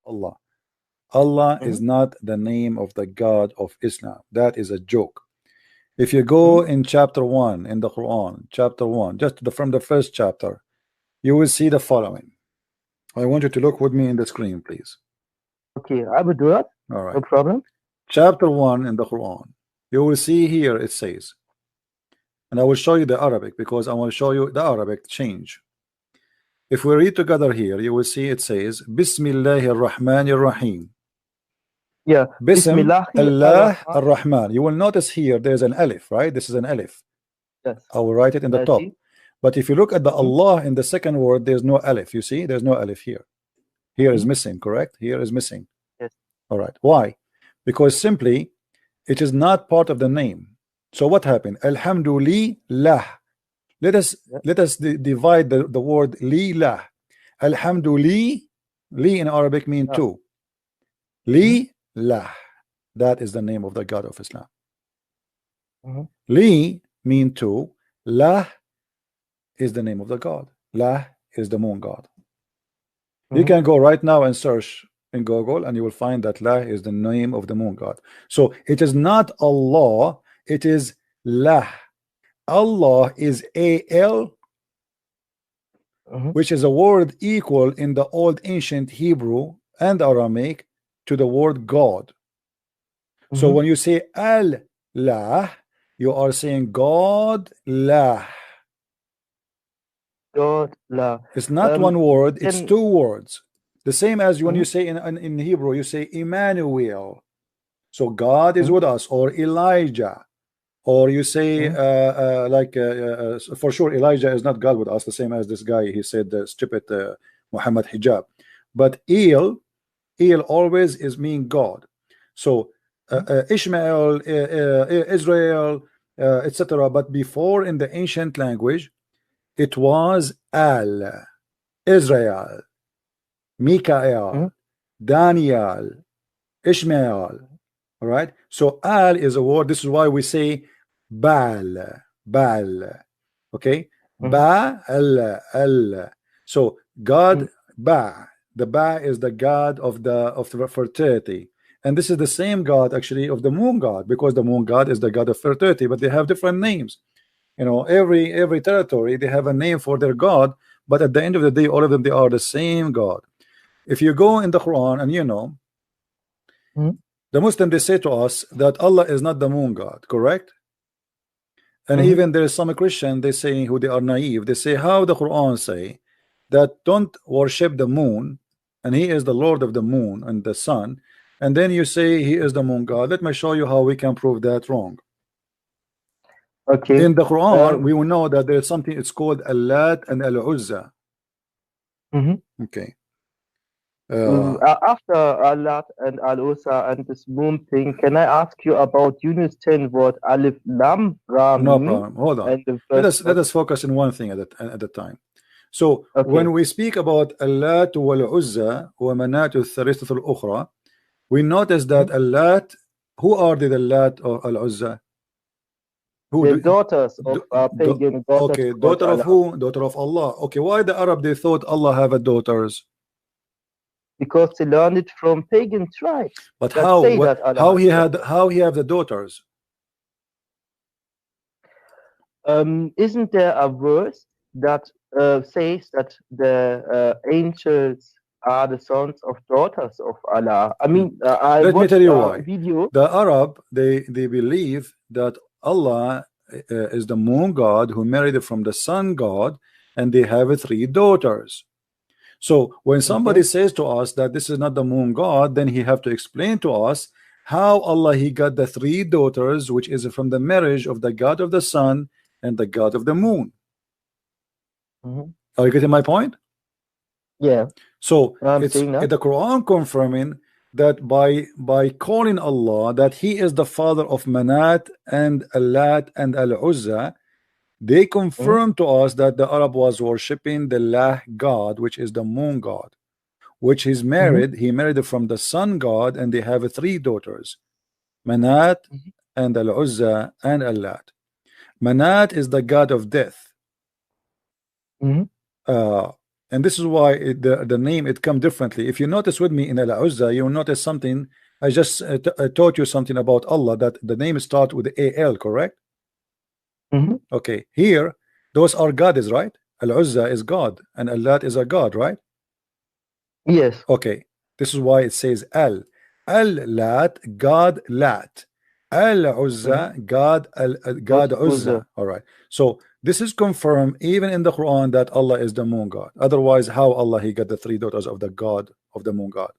Allah. Allah is not the name of the God of Islam. That is a joke. If you go in chapter 1 in the Quran, chapter 1, just from the first chapter, you will see the following. I want you to look with me in the screen, please. Okay, I will do that. All right. No problem. Chapter 1 in the Quran. You will see here it says, and I will show you the Arabic because I want to show you the Arabic change. If we read together here, you will see it says, Bismillahir Rahmanir Rahim. Yeah. Bism Allah Ar-Rahman. You will notice here there's an alif, right? This is an alif. Yes. I will write it in the top. But if you look at the Allah in the second word, there's no alif. You see, there's no alif here. Here is missing, correct? Here is missing. Yes. All right. Why? Because simply it is not part of the name. So what happened? Alhamdulillah. Let us divide the word li-lah. Alhamdulillah. Li in Arabic mean two. Li-lah. That is the name of the God of Islam. Li mean two. Lah is the name of the God. Lah is the moon God. You can go right now and search in Google and you will find that Lah is the name of the moon God. So it is not Allah, it is Lah. Allah is A-L, which is a word equal in the old ancient Hebrew and Aramaic to the word God. So when you say Al-Lah, you are saying God Lah. God Lah. It's not one word, it's two words. The same as when you say in Hebrew, you say Emmanuel. So God is with us, or Elijah. Or you say for sure Elijah is not God with us, the same as this guy, he said stupid Muhammad hijab. But El always is mean God. So Ishmael, Israel, etc. But before in the ancient language it was Al, Israel, Mikael, Daniel, Ishmael. All right, so Al is a word. This is why we say Baal. Okay, Baal. So God Ba. The Ba is the God of the fertility, and this is the same God actually of the moon God, because the moon God is the God of fertility, but they have different names. You know, every territory they have a name for their God, but at the end of the day, all of them they are the same God. If you go in the Quran and you know. The Muslims, they say to us that Allah is not the moon God, correct? And even there is some Christian, they say, who they are naive, they say, how the Quran say that don't worship the moon and he is the Lord of the moon and the sun, and then you say he is the moon God. Let me show you how we can prove that wrong. Okay. In the Quran we will know that there is something, it's called Al-Lat and Al-Uzza. Okay. After Al-Lat and Al-Uzza and this moon thing, can I ask you about Yunus 10 word Alif Lam Ra? No problem. Hold on. Let us focus on one thing at a time. So when we speak about Al-Lat wal-Uzza wa Manat al-Thalithah al-Ukhra, we notice that Al-Lat, who are the Al-Lat or Al-Uzza? The daughters of pagan gods. Okay, daughter of who? Daughter of Allah. Okay, why the Arab they thought Allah have a daughters? Because they learned it from pagan tribes. But how he have the daughters? Isn't there a verse that says that the angels are the sons of daughters of Allah? I mean, let me tell you why. Video. The Arab they believe that Allah is the moon God who married from the sun God, and they have 3 daughters. So when somebody says to us that this is not the moon God, then he have to explain to us how Allah he got the 3 daughters, which is from the marriage of the God of the sun and the God of the moon. Are you getting my point? Yeah. So it's the Quran confirming that by calling Allah that he is the father of Manat and Al-Lat and Al-Uzza, they confirm to us that the Arab was worshipping the Lah God, which is the moon God, which he's married. He married from the sun God, and they have 3 daughters, Manat and Al-Uzza and Al-Lat. Manat is the god of death. And this is why the name it come differently. If you notice with me in Al-Uzza, you will notice something. I just taught you something about Allah, that the name start with Al, correct? Okay, here those are gods, right? Al-Uzza is God and Allah is a God, right? Yes. Okay, this is why it says Al-Lat, God Lat, Al-Uzza, God Uzza. All right, so this is confirmed even in the Quran that Allah is the moon God. Otherwise, how Allah he got the 3 daughters of the God of the moon God?